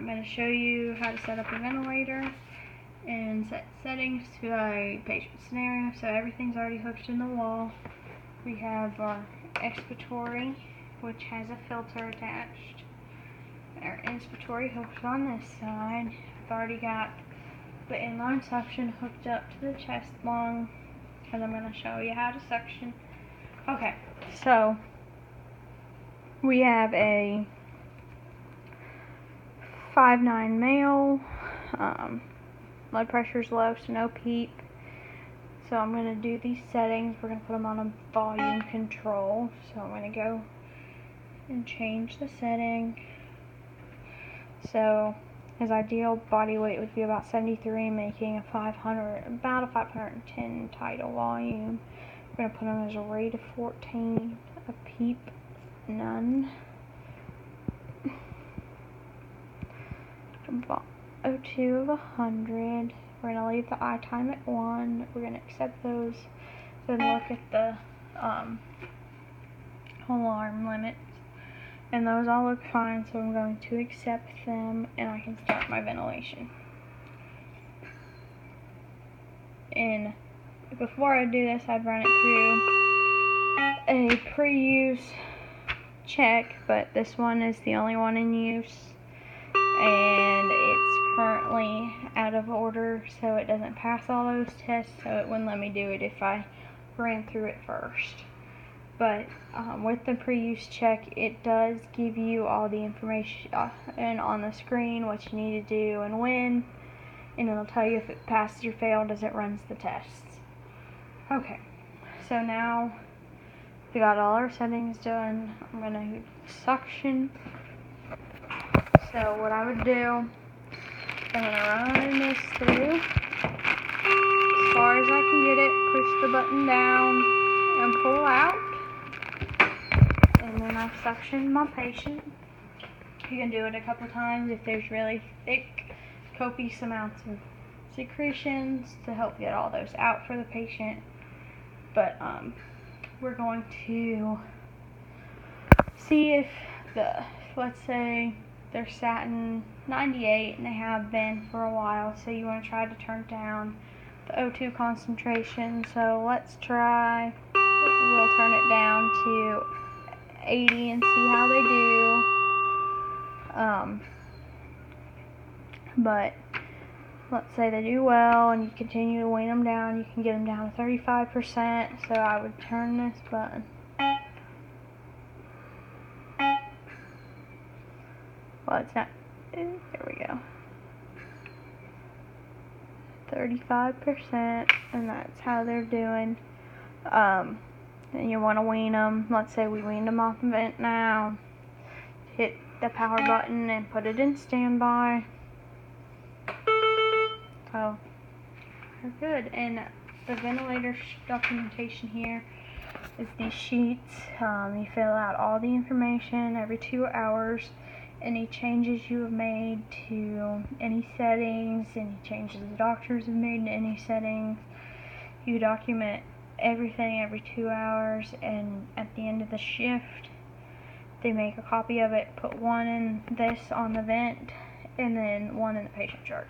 going to show you how to set up a ventilator and set settings by patient scenario. So everything's already hooked in the wall. We have our expiratory, which has a filter attached. Our inspiratory hooked on this side. I've already got the inline suction hooked up to the chest lung, and I'm going to show you how to suction. Okay, so we have a 5'9" male, blood pressure's low, so no PEEP. So I'm going to do these settings. We're going to put them on a volume control. So I'm going to go and change the setting. So his ideal body weight would be about 73, making about a 510 tidal volume. We're going to put him as a rate of 14, a PEEP, none. O2 of 100. We're going to leave the eye time at 1. We're going to accept those. Then look at the alarm limits. And those all look fine, so I'm going to accept them, and I can start my ventilation. And before I do this, I'd run it through a pre-use check, but this one is the only one in use, and it's currently out of order, so it doesn't pass all those tests, so it wouldn't let me do it if I ran through it first. But with the pre-use check, it does give you all the information on the screen, what you need to do and when, and it'll tell you if it passes or failed as it runs the tests. Okay, so now we got all our settings done. I'm going to suction. So what I would do, I'm going to run this through as far as I can get it, push the button down, and pull out. And then I suction my patient. You can do it a couple times if there's really thick, copious amounts of secretions to help get all those out for the patient. But we're going to see if let's say they're satin 98 and they have been for a while, so you want to try to turn down the O2 concentration. So let's try, we'll turn it down to 80 and see how they do. But let's say they do well and you continue to wean them down, you can get them down to 35%. So I would turn this button. Well, it's not, there we go. 35%, and that's how they're doing. And you want to wean them. Let's say we weaned them off the vent now. Hit the power button and put it in standby. So they're good. And the ventilator documentation here is these sheets. You fill out all the information every 2 hours. Any changes you have made to any settings, any changes the doctors have made to any settings. You document everything every 2 hours, and at the end of the shift they make a copy of it, put one in this on the vent and then one in the patient chart.